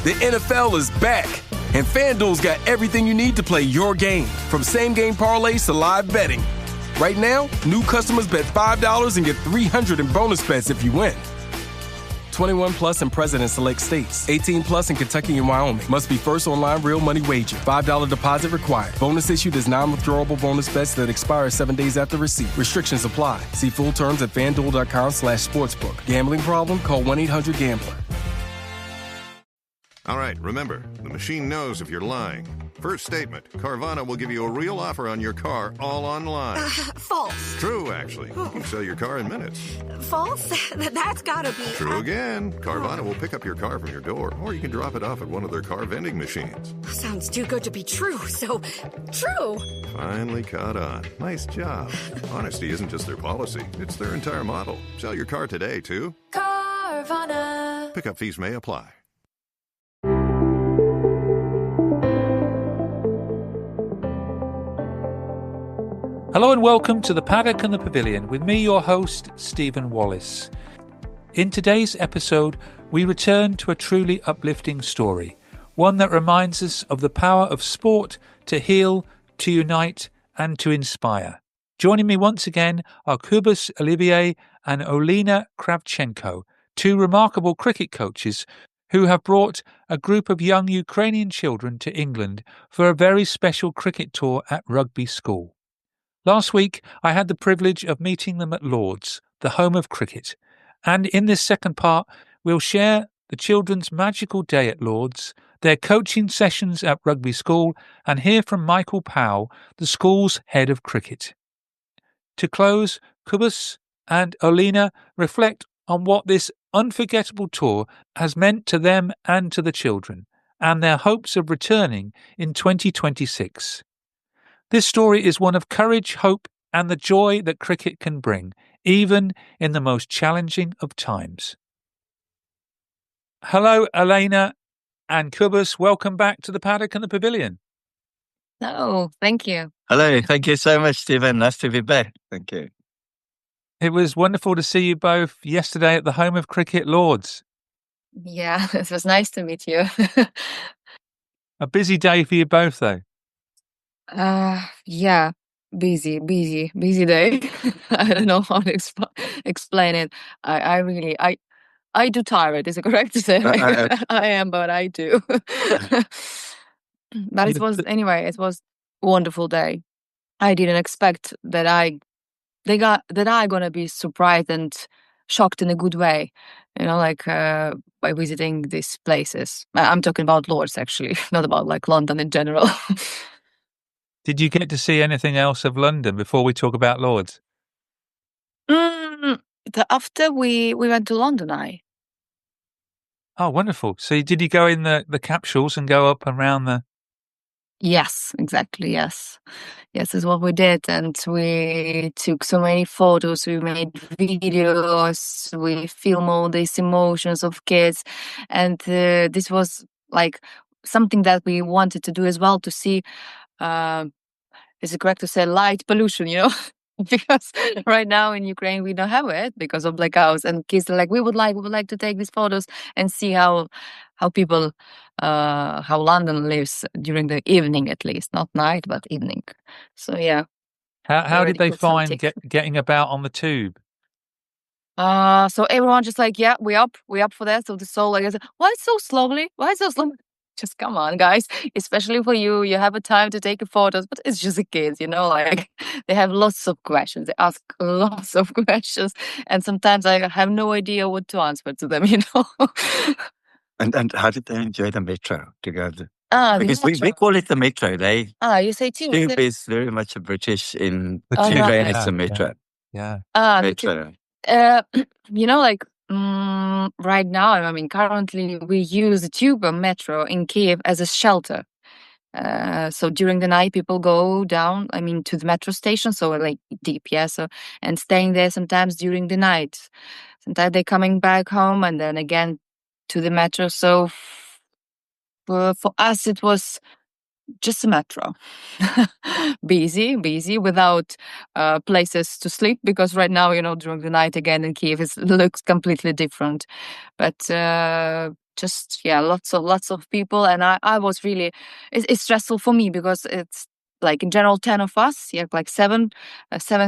The NFL is back, and FanDuel's got everything you need to play your game, from same-game parlays to live betting. Right now, new customers bet $5 and get $300 in bonus bets if you win. 21 plus and present in select states. 18 plus in Kentucky and Wyoming. Must be first online real money wager. $5 deposit required. Bonus issued as non-withdrawable bonus bets that expire 7 days after receipt. Restrictions apply. See full terms at FanDuel.com/sportsbook. Gambling problem? Call 1-800-GAMBLER. All right, remember, the machine knows if you're lying. First statement, Carvana will give you a real offer on your car all online. False. True, actually. You can sell your car in minutes. False? That's gotta be... True again. Carvana will pick up your car from your door, or you can drop it off at one of their car vending machines. Sounds too good to be true, so true. Finally caught on. Nice job. Honesty isn't just their policy, it's their entire model. Sell your car today, too. Carvana. Pickup fees may apply. Hello and welcome to the Paddock and the Pavilion with me, your host, Stephen Wallace. In today's episode, we return to a truly uplifting story, one that reminds us of the power of sport to heal, to unite and to inspire. Joining me once again are Kobus Olivier and Olena Kravchenko, two remarkable cricket coaches who have brought a group of young Ukrainian children to England for a very special cricket tour at rugby school. Last week, I had the privilege of meeting them at Lord's, the home of cricket, and in this second part, we'll share the children's magical day at Lord's, their coaching sessions at rugby school, and hear from Michael Powell, the school's head of cricket. To close, Kobus and Olena reflect on what this unforgettable tour has meant to them and to the children, and their hopes of returning in 2026. This story is one of courage, hope, and the joy that cricket can bring, even in the most challenging of times. Hello, Olena and Kobus. Welcome back to the Paddock and the Pavilion. Oh, thank you. Hello, thank you so much, Stephen. Nice to be back. Thank you. It was wonderful to see you both yesterday at the home of cricket, Lord's. Yeah, it was nice to meet you. A busy day for you both, though. Yeah, busy day. I don't know how to explain it. I really, I do tired. Is it correct to say? I am, but I do. But it was a wonderful day. I didn't expect that I gonna be surprised and shocked in a good way. You know, like by visiting these places. I'm talking about Lord's actually, not about like London in general. Did you get to see anything else of London before we talk about Lord's? After we went to London, Oh, wonderful. So did you go in the capsules and go up around the... Yes, exactly, yes. Yes, is what we did. And we took so many photos, we made videos, we film all these emotions of kids. And this was like something that we wanted to do as well, to see... is it correct to say light pollution, you know? Because right now in Ukraine we don't have it because of blackouts, and kids are like, we would like to take these photos and see how people how London lives during the evening, at least, not night but evening. So yeah. How did they find getting about on the tube? So everyone just like, yeah, we up for that. So the soul, like, why so slowly? Just come on, guys. Especially for you, you have a time to take photos, but it's just a kids, you know, like they have lots of questions. They ask lots of questions, and sometimes I have no idea what to answer to them, you know. And how did they enjoy the metro together? Because The we call it the metro. you say tube. Tube is very much a British in The Ukraine. right. It's a metro. Yeah. The tube. Metro. You know, like right now, I mean, currently we use the tube or metro in Kiev as a shelter. So during the night, people go down, I mean, to the metro station, so like deep, yeah. So and staying there sometimes during the night. Sometimes they're coming back home and then again to the metro. So for us, it was just a metro. busy without places to sleep, because right now, you know, during the night again in Kiev it looks completely different. But just lots of people, and I was really it's stressful for me because it's like in general 10 of us, like seven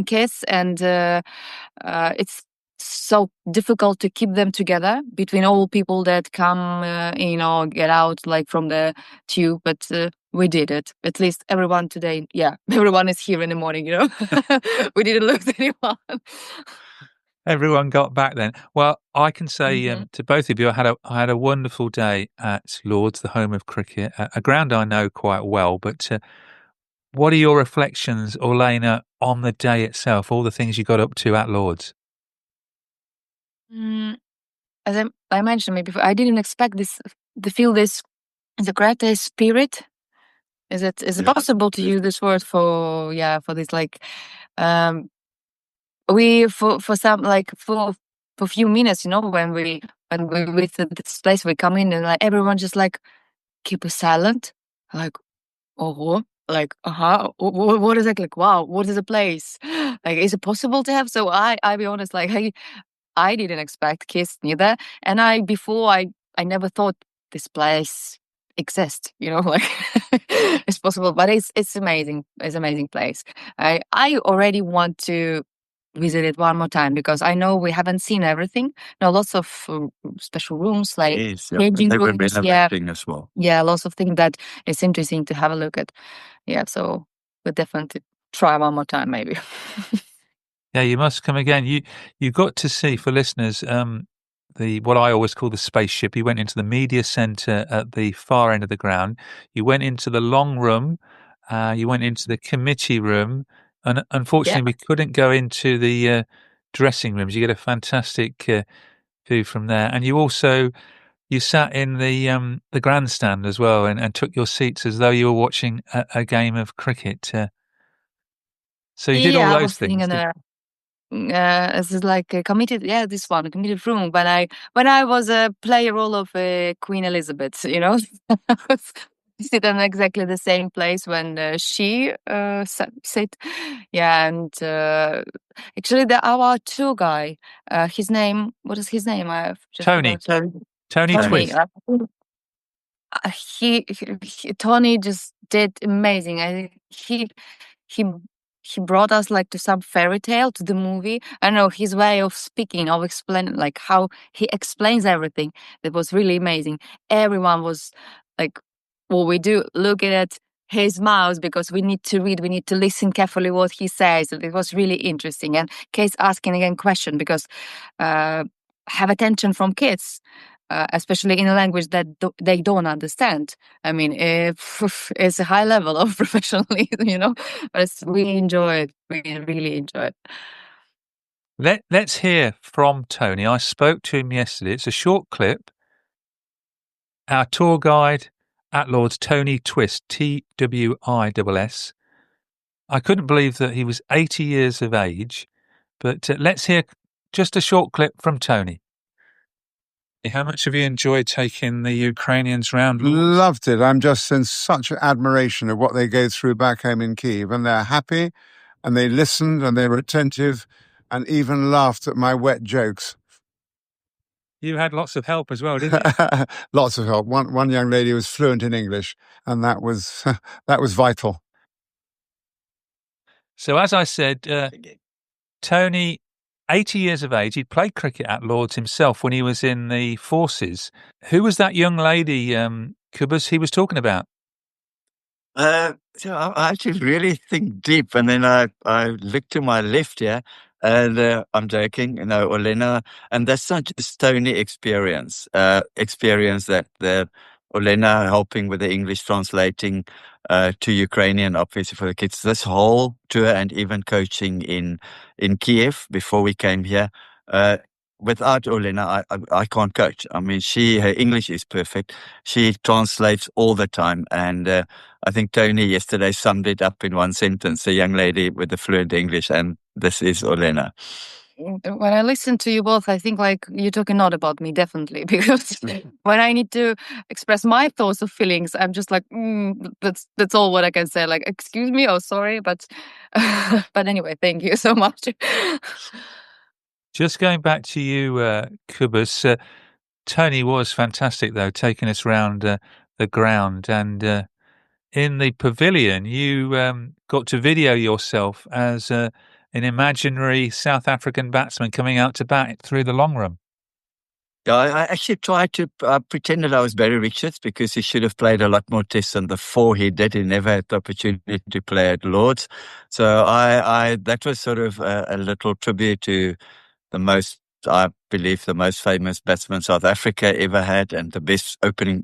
kids, and it's so difficult to keep them together between all people that come get out like from the tube, but we did it. At least everyone today, everyone is here in the morning. We didn't lose anyone. Everyone got back then. Well, I can say to both of you, I had a wonderful day at Lord's, the home of cricket, a ground I know quite well. But what are your reflections, Olena, on the day itself, all the things you got up to at Lord's? As I mentioned maybe before, I didn't expect this to feel this the greater spirit. Is it possible to use this word for this like we for some like for a few minutes, when we with this place we come in and like everyone just like keep silent, like like what is it, like wow, what is a place like, is it possible to have? So I be honest, like I didn't expect kids neither, and I never thought this place exists, like it's possible, but it's amazing. It's amazing place. I already want to visit it one more time because I know we haven't seen everything. Lots of special rooms like changing they were rooms, renovating as well. lots of things that is interesting to have a look at. So we'll definitely try one more time maybe. Yeah, you must come again. You got to see, for listeners, the what I always call the spaceship. You went into the media centre at the far end of the ground. You went into the long room. You went into the committee room, and unfortunately, we couldn't go into the dressing rooms. You get a fantastic view from there, and you sat in the grandstand as well, and took your seats as though you were watching a game of cricket. So you did all I those was sitting things. in this is like a committed, this one, a committed room. When I was a player role of Queen Elizabeth, sit in exactly the same place when she sit. And actually, our tour guy, his name, what is his name? I've just Tony. forgotten. Tony Twist. Tony just did amazing. He he brought us like to some fairy tale, to the movie. I don't know, his way of speaking, of explaining, like how he explains everything. It was really amazing. Everyone was like, what we do, looking at his mouth because we need to read, we need to listen carefully what he says. It was really interesting. And Kate's asking again question because have attention from kids. Especially in a language that they don't understand. I mean, it's a high level of professionalism, but we enjoy it. We really enjoy it. Let's hear from Tony. I spoke to him yesterday. It's a short clip. Our tour guide at Lord's, Tony Twist, Twiss. I couldn't believe that he was 80 years of age, but let's hear just a short clip from Tony. How much have you enjoyed taking the Ukrainians round? Loved it. I'm just in such admiration of what they go through back home in Kyiv. And they're happy, and they listened, and they were attentive, and even laughed at my wet jokes. You had lots of help as well, didn't you? Lots of help. One young lady was fluent in English, and that was vital. So as I said, Tony, 80 years of age, he'd played cricket at Lord's himself when he was in the forces. Who was that young lady, Kobus, he was talking about? So I actually really think deep, and then I look to my left here, and I'm joking, Olena, and that's such a Tony experience that the Olena helping with the English translating to Ukrainian, obviously for the kids. This whole tour and even coaching in Kiev before we came here. Without Olena, I can't coach. I mean, her English is perfect. She translates all the time. And I think Tony yesterday summed it up in one sentence, a young lady with the fluent English, and this is Olena. When I listen to you both, I think like you're talking not about me, definitely, because when I need to express my thoughts or feelings, I'm just like, that's all what I can say. Like, excuse me, oh sorry, but but anyway, thank you so much. Just going back to you, Kobus, Tony was fantastic, though, taking us round the ground. And in the pavilion, you got to video yourself as an imaginary South African batsman coming out to bat through the long run. Yeah, I actually tried to pretend that I was Barry Richards because he should have played a lot more tests than the 4 he did. He never had the opportunity to play at Lords. So I that was sort of a little tribute to I believe, the most famous batsman South Africa ever had, and the best opening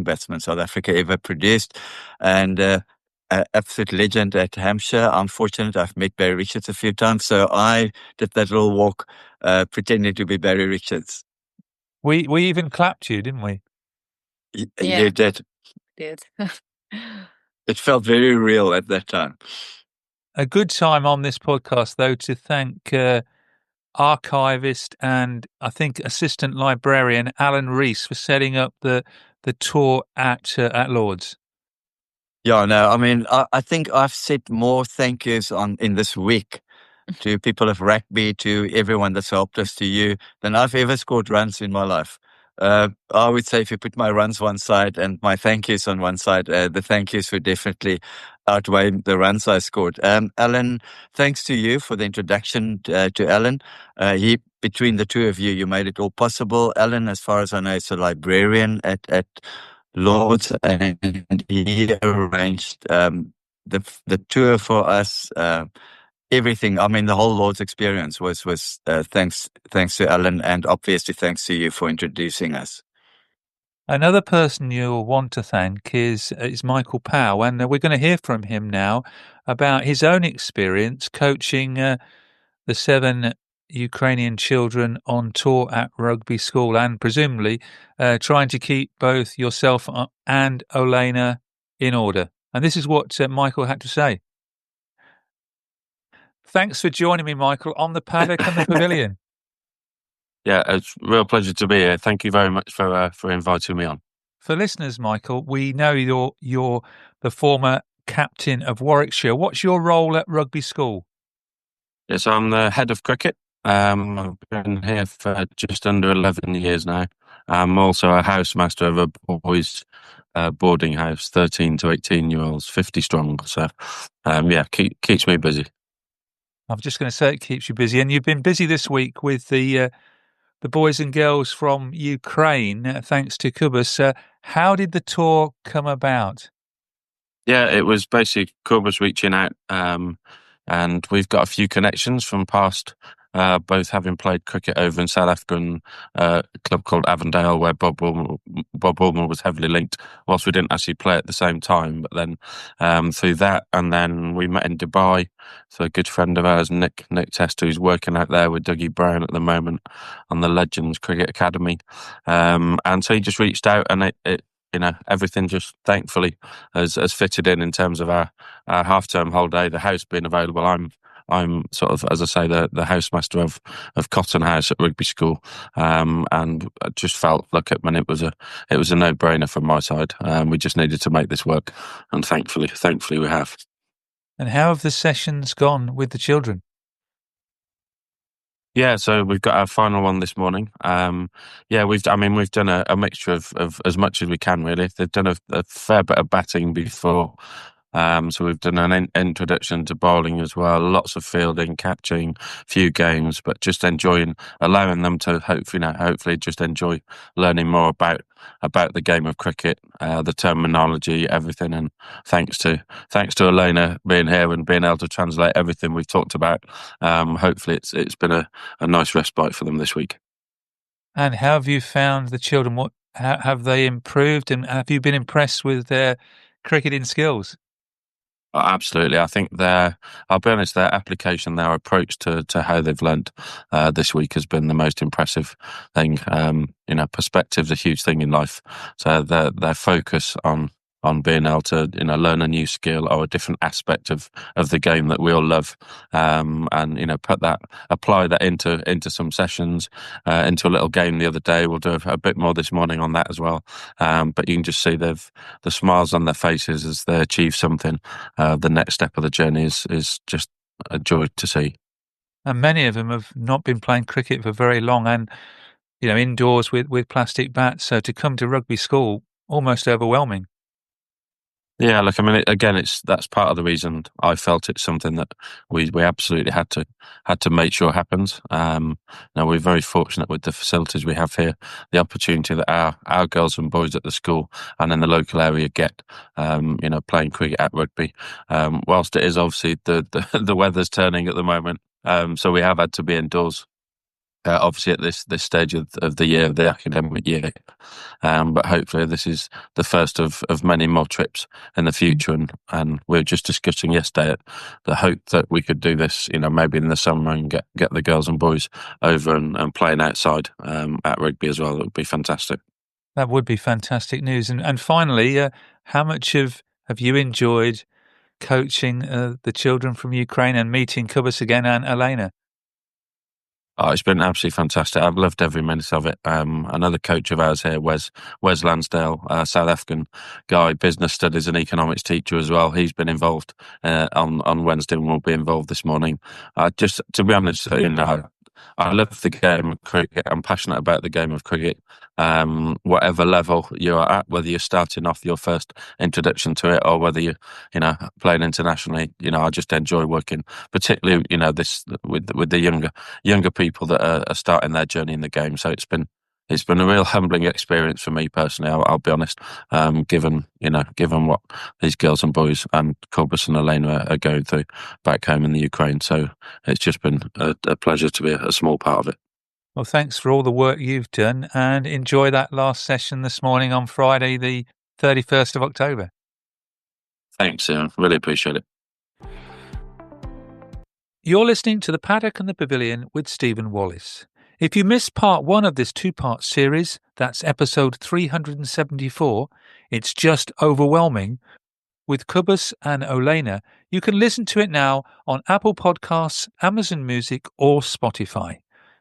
batsman South Africa ever produced, and absolute legend at Hampshire. I'm fortunate I've met Barry Richards a few times, so I did that little walk pretending to be Barry Richards. We even clapped you, didn't we? You did. Did. It felt very real at that time. A good time on this podcast, though, to thank archivist and I think assistant librarian Alan Rees for setting up the tour at Lords. Yeah, no, I mean, I think I've said more thank yous in this week to people of rugby, to everyone that's helped us, to you, than I've ever scored runs in my life. I would say if you put my runs one side and my thank yous on one side, the thank yous would definitely outweigh the runs I scored. Alan, thanks to you for the introduction to Alan. Between the two of you, you made it all possible. Alan, as far as I know, is a librarian at Lords, and he arranged the tour for us. Everything. I mean, the whole Lord's experience was thanks to Alan, and obviously thanks to you for introducing us. Another person you'll want to thank is Michael Powell, and we're going to hear from him now about his own experience coaching the 7 Ukrainian children on tour at rugby school, and presumably trying to keep both yourself and Olena in order. And this is what Michael had to say. Thanks for joining me, Michael, on the Paddock and the Pavilion. Yeah, it's a real pleasure to be here. Thank you very much for inviting me on. For listeners, Michael, we know you're the former captain of Warwickshire. What's your role at rugby school? Yes, I'm the head of cricket. I've been here for just under 11 years now. I'm also a housemaster of a boys' boarding house, 13 to 18-year-olds, 50 strong. So, keeps me busy. I'm just going to say it keeps you busy, and you've been busy this week with the boys and girls from Ukraine, thanks to Kobus. How did the tour come about? Yeah, it was basically Kobus reaching out, and we've got a few connections from past, both having played cricket over in South Africa and a club called Avondale, where Bob Woolmer was heavily linked, whilst we didn't actually play at the same time. But then through that, and then we met in Dubai. So a good friend of ours, Nick Tester, who's working out there with Dougie Brown at the moment on the Legends Cricket Academy. And so he just reached out, and it everything just thankfully has fitted in terms of our half-term holiday, the house being available. I'm sort of, as I say, the housemaster of Cotton House at rugby school, and I just felt like it was a no-brainer from my side. We just needed to make this work, and thankfully we have. And how have the sessions gone with the children? Yeah, so we've got our final one this morning. We've done a mixture of as much as we can, really. They've done a fair bit of batting before. So we've done an introduction to bowling as well, lots of fielding, catching, few games, but just allowing them to hopefully just enjoy learning more about the game of cricket, the terminology, everything. And thanks to Olena being here and being able to translate everything we've talked about, hopefully it's been a nice respite for them this week. And how have you found the children? How have they improved, and have you been impressed with their cricketing skills? Oh, absolutely. I think I'll be honest, their application, their approach to how they've learnt this week has been the most impressive thing. Perspective's a huge thing in life. So their focus on being able to learn a new skill or a different aspect of the game that we all love, and apply that into some sessions, into a little game the other day. We'll do a bit more this morning on that as well. But you can just see the smiles on their faces as they achieve something. The next step of the journey is just a joy to see. And many of them have not been playing cricket for very long, and indoors with plastic bats. So to come to rugby school, almost overwhelming. Yeah, look, I mean, again, that's part of the reason I felt it's something that we absolutely had to make sure happens. Now we're very fortunate with the facilities we have here, the opportunity that our girls and boys at the school and in the local area get, playing cricket at rugby. Whilst it is obviously the weather's turning at the moment, so we have had to be indoors. Obviously, at this stage of the year, the academic year, but hopefully this is the first of many more trips in the future. And we were just discussing yesterday the hope that we could do this, maybe in the summer and get the girls and boys over and playing outside at rugby as well. It would be fantastic. That would be fantastic news. And finally, how much have you enjoyed coaching the children from Ukraine and meeting Kobus again and Olena? Oh, it's been absolutely fantastic. I've loved every minute of it. Another coach of ours here, Wes Lansdale, South African guy, business studies and economics teacher as well. He's been involved on Wednesday and will be involved this morning. Just to be honest, I love the game of cricket. I'm passionate about the game of cricket. Whatever level you're at, whether you're starting off your first introduction to it or whether you're, playing internationally, I just enjoy working, particularly, this with the younger people that are starting their journey in the game. So it's been a real humbling experience for me personally. I'll be honest, given what these girls and boys and Kobus and Olena are going through back home in the Ukraine. So it's just been a pleasure to be a small part of it. Well, thanks for all the work you've done and enjoy that last session this morning on Friday, the 31st of October. Thanks, Ian. Really appreciate it. You're listening to The Paddock and the Pavilion with Stephen Wallace. If you missed part 1 of this 2-part series, that's episode 374, It's Just Overwhelming, with Kobus and Olena, you can listen to it now on Apple Podcasts, Amazon Music or Spotify.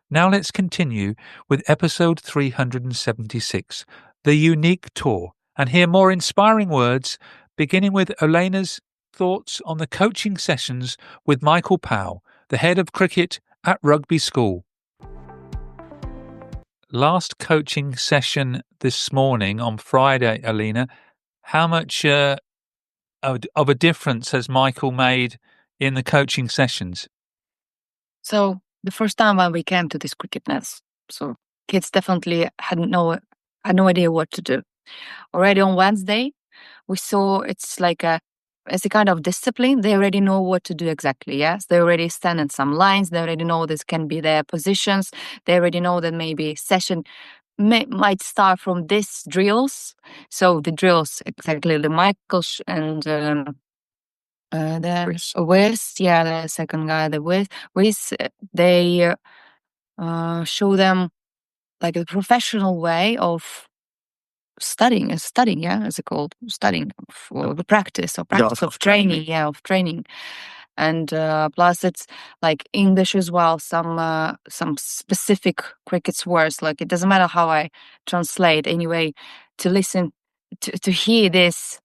Now let's continue with episode 376, The Unique Tour, and hear more inspiring words, beginning with Olena's thoughts on the coaching sessions with Michael Powell, the head of cricket at rugby school. Last coaching session this morning on Friday, Olena. How much of a difference has Michael made in the coaching sessions? So the first time when we came to this cricket nest, so kids definitely had no idea what to do. Already on Wednesday, we saw it's like as a kind of discipline. They already know what to do exactly. Yes, they already stand in some lines. They already know this can be their positions. They already know that maybe session might start from this drills. So the drills exactly the Michael and the Wiz, the second guy, the Wiz, they show them like a professional way of studying, is it called? Studying for the practice of training, of training. And plus it's like English as well, some specific cricket words, like it doesn't matter how I translate anyway, to listen, to hear this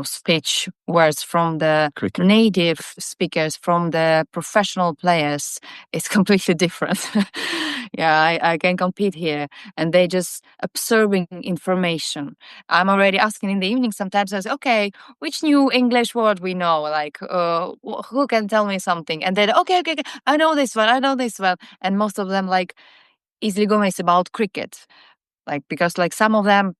speech words from the native speakers, from the professional players, it's completely different. I can compete here. And they just absorbing information. I'm already asking in the evening sometimes, I say, okay, which new English word we know? Like, who can tell me something? And then, okay, I know this one. And most of them like easily going about cricket. Like, because like some of them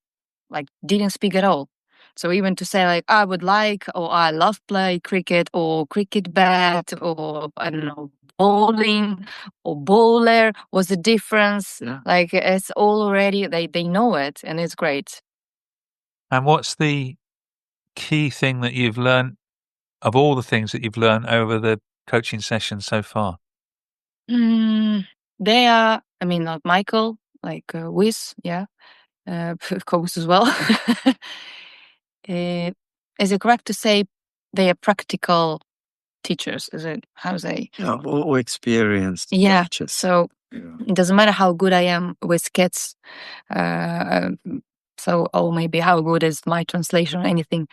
like didn't speak at all. So even to say like, I would like, or I love play cricket, or cricket bat, or I don't know, bowling, or bowler was the difference. Yeah. Like it's all already, they know it, and it's great. And what's the key thing that you've learned of all the things that you've learned over the coaching sessions so far? They are, like Michael, like Wiz, Kobus as well. Is it correct to say they are practical teachers? Is it how they? Or experienced teachers. So it doesn't matter how good I am with kids. Or maybe how good is my translation or anything.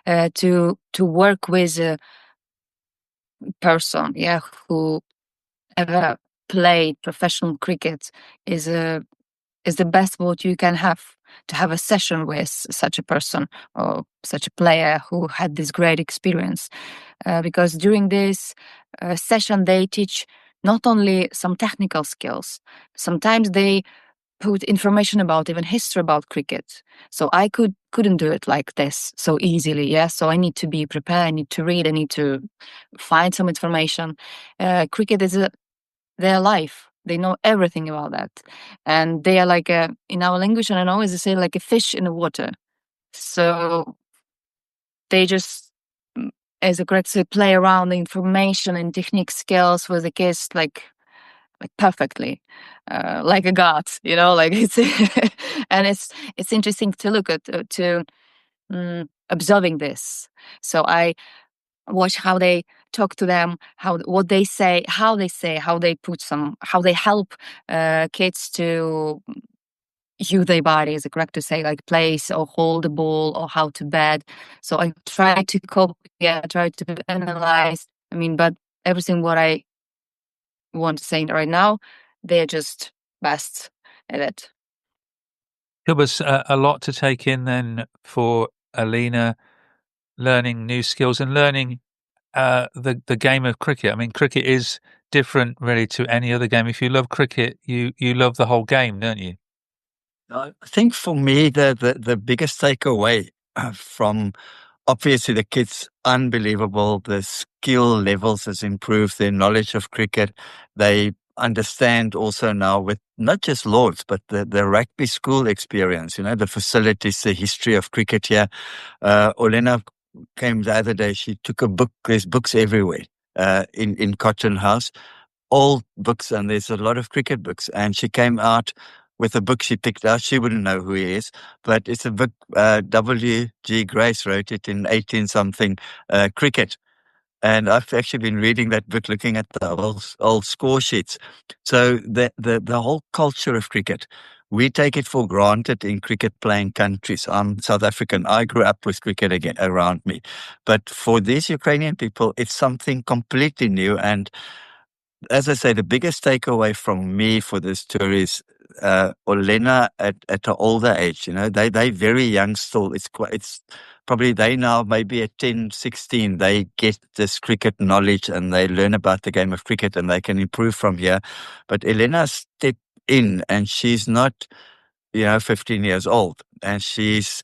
To work with a person, who have played professional cricket is the best what you can have, to have a session with such a person or such a player who had this great experience. Because during this session they teach not only some technical skills, sometimes they put information about even history about cricket. So I couldn't do it like this so easily. Yeah, so I need to be prepared. I need to read. I need to find some information. Cricket is their life. They know everything about that, and they are like in our language, and I always say like a fish in the water. So they just, as a correct say, play around the information and technique skills with the kids like perfectly, like a god, like it's and it's interesting to look at, to observing this. So I watch how they talk to them, what they say, how they put how they help kids to use their body, is it correct to say, like place or hold the ball or how to bat. So I try to copy, I try to analyze. But everything what I want to say right now, they're just best at it. Kobus, a lot to take in then for Olena, learning new skills and learning the game of cricket. Cricket is different really to any other game. If you love cricket, you love the whole game, don't you? I think for me, the biggest takeaway from obviously the kids, unbelievable. The skill levels has improved, their knowledge of cricket. They understand also now with not just Lords, but the rugby school experience, the facilities, the history of cricket here. Olena came the other day, she took a book, there's books everywhere in Cotton House, old books, and there's a lot of cricket books. And she came out with a book she picked out. She wouldn't know who he is, but it's a book, W.G. Grace wrote it in 18-something, cricket. And I've actually been reading that book, looking at the old score sheets. So the whole culture of cricket, we take it for granted in cricket-playing countries. I'm South African. I grew up with cricket again around me. But for these Ukrainian people, it's something completely new. And as I say, the biggest takeaway from me for this tour is Olena at an older age. They very young still. It's probably they now maybe at 10, 16, they get this cricket knowledge and they learn about the game of cricket and they can improve from here. But Olena stepped in and she's not 15 years old, and she's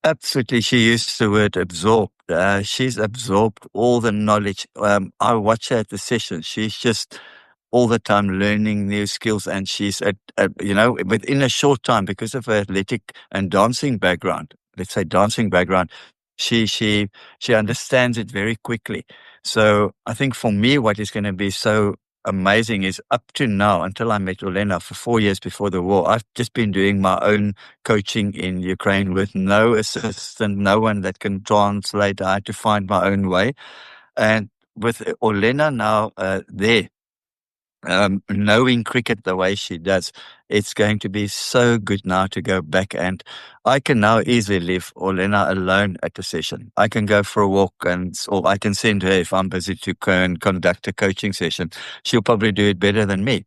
absolutely, she used the word absorbed. She's absorbed all the knowledge. I watch her at the session. She's just all the time learning new skills, and she's within a short time, because of her athletic and dancing background, let's say dancing background, she understands it very quickly. So I think for me, what is going to be so amazing is up to now, until I met Olena for 4 years before the war, I've just been doing my own coaching in Ukraine with no assistant, no one that can translate. I had to find my own way. And with Olena now there, knowing cricket the way she does, it's going to be so good now to go back. And I can now easily leave Olena alone at the session. I can go for a walk, or I can send her if I'm busy to go and conduct a coaching session. She'll probably do it better than me.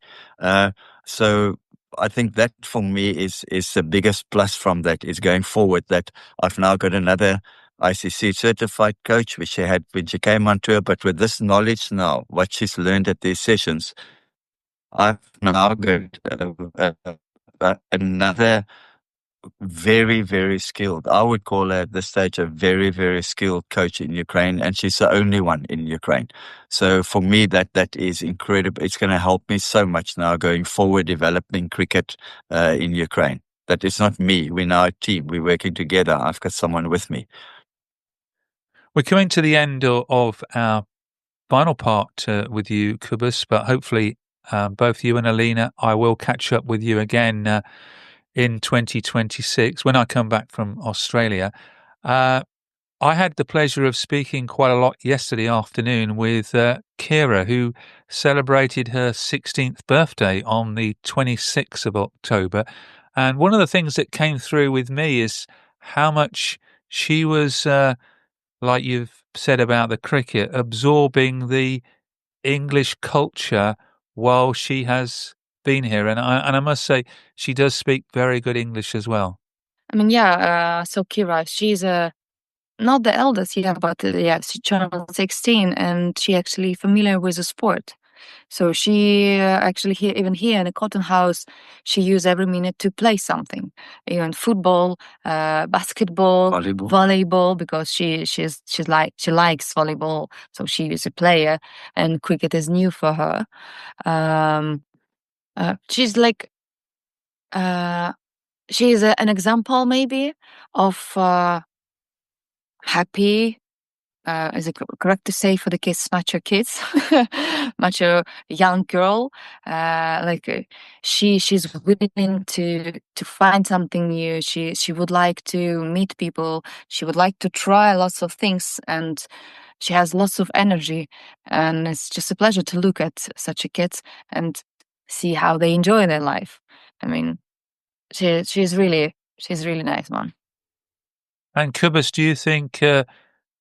So I think that for me is the biggest plus from that, is going forward, that I've now got another ICC certified coach, which she had when she came on tour. But with this knowledge now, what she's learned at these sessions, I've now got another very, very skilled, I would call her at this stage a very, very skilled coach in Ukraine, and she's the only one in Ukraine. So for me, that is incredible. It's going to help me so much now going forward, developing cricket in Ukraine. That it's not me. We're now a team. We're working together. I've got someone with me. We're coming to the end of our final part with you, Kobus, but hopefully both you and Olena, I will catch up with you again in 2026 when I come back from Australia. I had the pleasure of speaking quite a lot yesterday afternoon with Kira, who celebrated her 16th birthday on the 26th of October. And one of the things that came through with me is how much she was, like you've said about the cricket, absorbing the English culture while she has been here, and I must say she does speak very good English as well. I mean, yeah. So Kira, she's not the eldest yet, but yeah, she turned 16, and she actually familiar with the sport. So she actually even here in the cotton house, she use every minute to play something, even football, basketball, volleyball, because she likes volleyball, so she is a player, and cricket is new for her. She's like she's an example maybe of happy. Is it correct to say for the kids, mature kids, mature young girl? She's willing to find something new. She would like to meet people. She would like to try lots of things, and she has lots of energy. And it's just a pleasure to look at such a kids and see how they enjoy their life. I mean, she's really nice, man. And Kobus, do you think,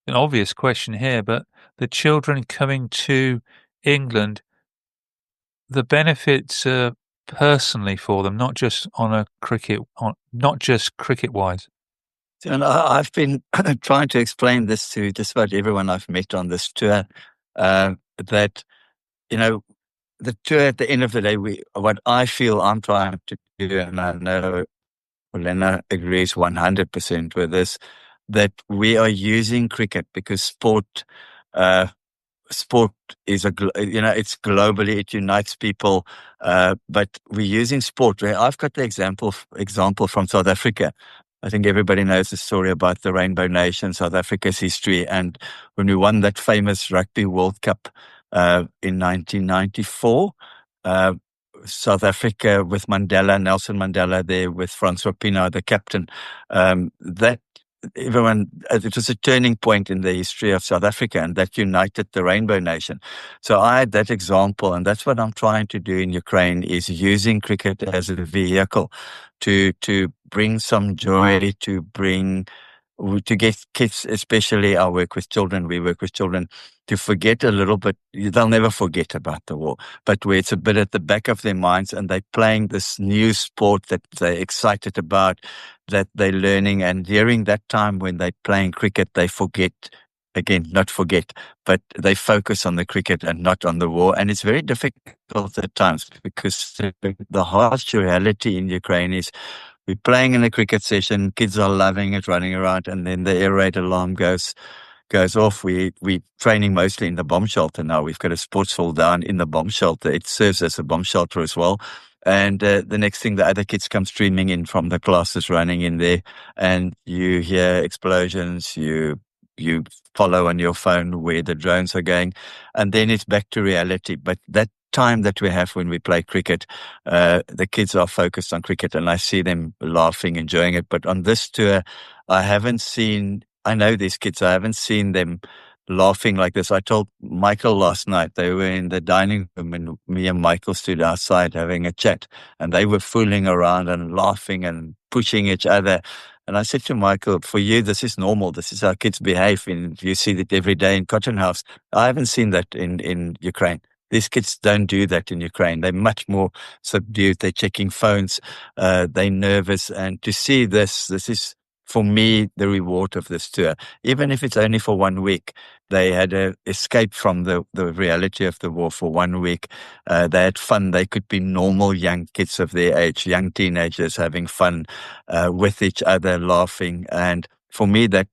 an obvious question here, but the children coming to England, the benefits personally for them, not just cricket wise? And I've been trying to explain this to just about everyone I've met on this tour, that, the tour at the end of the day, what I feel I'm trying to do, and I know Olena agrees 100% with this, that we are using cricket because sport is it's globally, it unites people, but we're using sport. I've got the example from South Africa. I think everybody knows the story about the Rainbow Nation, South Africa's history, and when we won that famous Rugby World Cup in 1994, South Africa with Nelson Mandela there with Francois Pienaar, the captain, it was a turning point in the history of South Africa, and that united the Rainbow Nation. So I had that example, and that's what I'm trying to do in Ukraine, is using cricket as a vehicle to bring some joy, to get kids, especially we work with children, to forget a little bit. They'll never forget about the war, but where it's a bit at the back of their minds, and they're playing this new sport that they're excited about, that they're learning. And during that time when they're playing cricket, they but they focus on the cricket and not on the war. And it's very difficult at times, because the harsh reality in Ukraine is, we're playing in a cricket session, kids are loving it, running around, and then the air raid alarm goes off. We're training mostly in the bomb shelter now. We've got a sports hall down in the bomb shelter. It serves as a bomb shelter as well. And the next thing, the other kids come streaming in from the classes, running in there, and you hear explosions, you follow on your phone where the drones are going, and then it's back to reality. But that time that we have when we play cricket, the kids are focused on cricket, and I see them laughing, enjoying it. But on this tour, I know these kids, I haven't seen them laughing like this. I told Michael last night, they were in the dining room, and me and Michael stood outside having a chat, and they were fooling around and laughing and pushing each other. And I said to Michael, for you, this is normal. This is how kids behave. And you see that every day in Cotton House. I haven't seen that in Ukraine. These kids don't do that in Ukraine. They're much more subdued. They're checking phones. They're nervous. And to see this is, for me, the reward of this tour. Even if it's only for 1 week, they had an escape from the reality of the war for 1 week. They had fun. They could be normal young kids of their age, young teenagers having fun with each other, laughing. And for me, that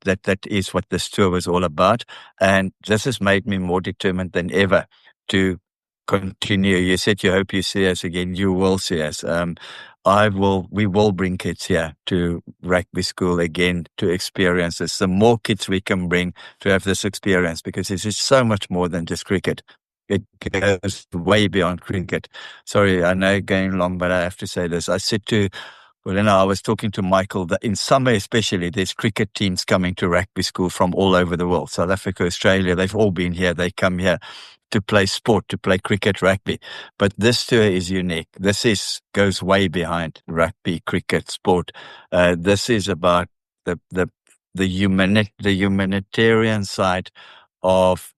is what this tour was all about. And this has made me more determined than ever to continue. You said you hope you see us again. You will see us. We will bring kids here to rugby school again to experience this. The more kids we can bring to have this experience, because this is so much more than just cricket. It goes way beyond cricket. Sorry, I know going long, but I have to say this. I said to Olena, I was talking to Michael, that in summer especially, there's cricket teams coming to rugby school from all over the world. South Africa, Australia, they've all been here. They come here to play sport, to play cricket, rugby. But this tour is unique. This goes way behind rugby, cricket, sport. This is about the humanitarian side of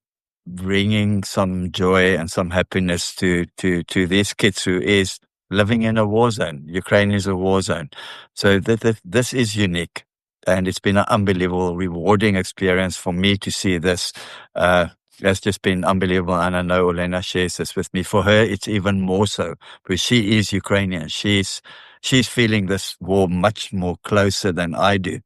bringing some joy and some happiness to these kids who is living in a war zone. Ukraine is a war zone. So this is unique. And it's been an unbelievable, rewarding experience for me to see this. It's just been unbelievable. And I know Olena shares this with me. For her, it's even more so because she is Ukrainian. She's feeling this war much more closer than I do.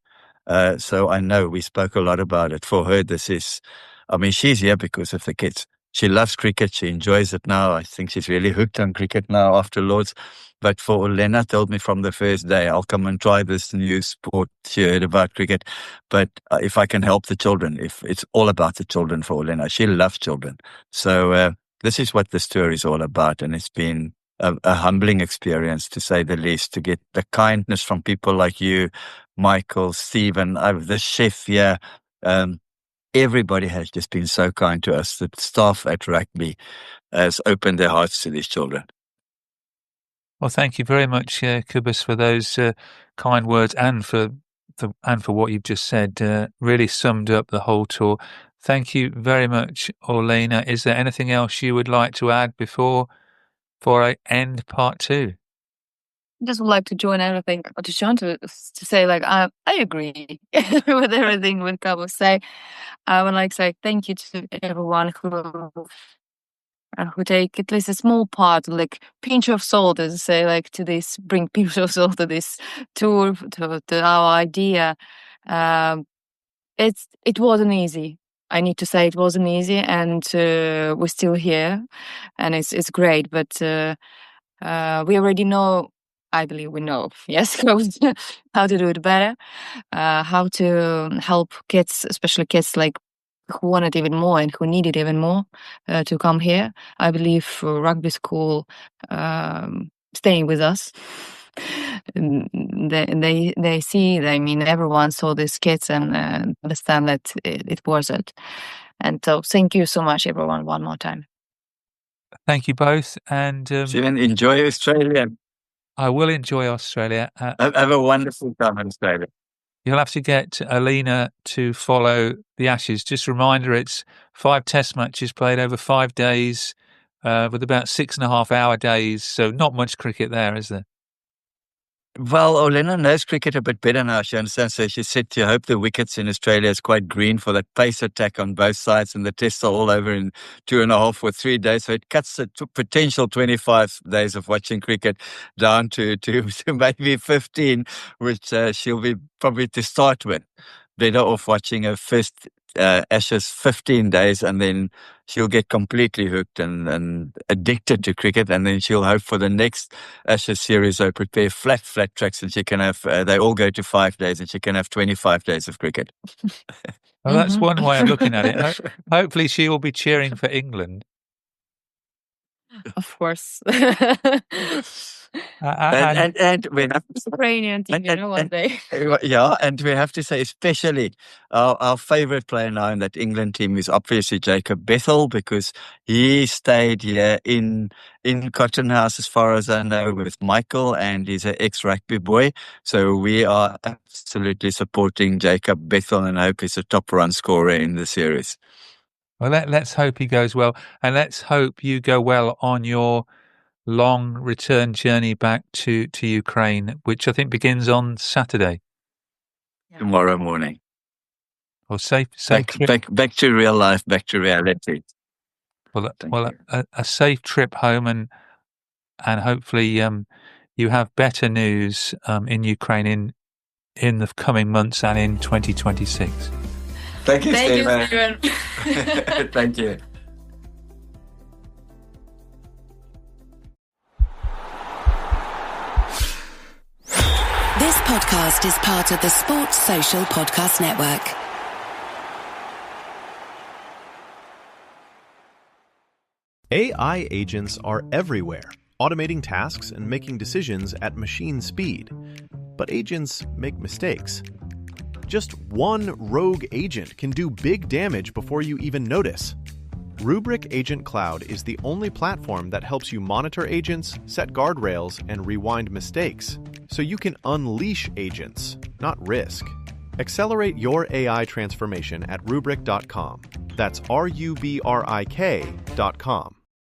So I know we spoke a lot about it. For her, she's here because of the kids. She loves cricket. She enjoys it now. I think she's really hooked on cricket now after Lord's. But for Olena, told me from the first day, I'll come and try this new sport. She heard about cricket. But if I can help the children, if it's all about the children for Olena, she loves children. So this is what this tour is all about. And it's been a humbling experience, to say the least, to get the kindness from people like you, Michael, Stephen, the chef here. Everybody has just been so kind to us. The staff at rugby has opened their hearts to these children. Well, thank you very much, Kobus, for those kind words and for what you've just said. Really summed up the whole tour. Thank you very much, Olena. Is there anything else you would like to add before I end part 2? I just would like to join everything. I just want to say, I agree with everything what Kobus say. I would like to say thank you to everyone who take at least a small part, pinch of salt, as I say, to this, bring pinch of salt to this tour, to our idea. It wasn't easy. I need to say it wasn't easy, and we're still here, and it's great. But we already know. I believe we know, yes, how to do it better, how to help kids, especially kids who want it even more and who need it even more to come here. I believe rugby school staying with us. They see, everyone saw these kids and understand that it was it. And so thank you so much, everyone, one more time. Thank you both. And Stephen, enjoy Australia. I will enjoy Australia. Have a wonderful time in Australia. You'll have to get Olena to follow the Ashes. Just a reminder, it's 5 test matches played over 5 days with about 6.5-hour days. So not much cricket there, is there? Well, Olena knows cricket a bit better now, she understands. So she said, "You hope the wickets in Australia is quite green for that pace attack on both sides, and the tests are all over in 2.5 or 3 days." So it cuts the potential 25 days of watching cricket down to maybe 15, which she'll be probably to start with. Better off watching her first Ashes 15 days, and then she'll get completely hooked and addicted to cricket, and then she'll hope for the next Ashes series they prepare flat tracks, and she can have they all go to 5 days, and she can have 25 days of cricket. Well, that's one way of looking at it. Hopefully she will be cheering for England. Of course. And we have Ukrainian team, one day. Yeah, and we have to say, especially our favorite player now in that England team is obviously Jacob Bethel, because he stayed here in Cotton House, as far as I know, with Michael, and he's an ex-rugby boy. So we are absolutely supporting Jacob Bethel, and I hope he's a top run scorer in the series. Well, let's hope he goes well, and let's hope you go well on your long return journey back to Ukraine, which I think begins on Saturday. Tomorrow morning. Well, safe trip. Back to real life, back to reality. Well, a safe trip home, and hopefully you have better news in Ukraine in the coming months and in 2026. Thank you, Stephen. Thank you. This podcast is part of the Sports Social Podcast Network. AI agents are everywhere, automating tasks and making decisions at machine speed. But agents make mistakes. Just one rogue agent can do big damage before you even notice. Rubrik Agent Cloud is the only platform that helps you monitor agents, set guardrails, and rewind mistakes, so you can unleash agents, not risk. Accelerate your AI transformation at Rubrik.com. That's RUBRIK.com.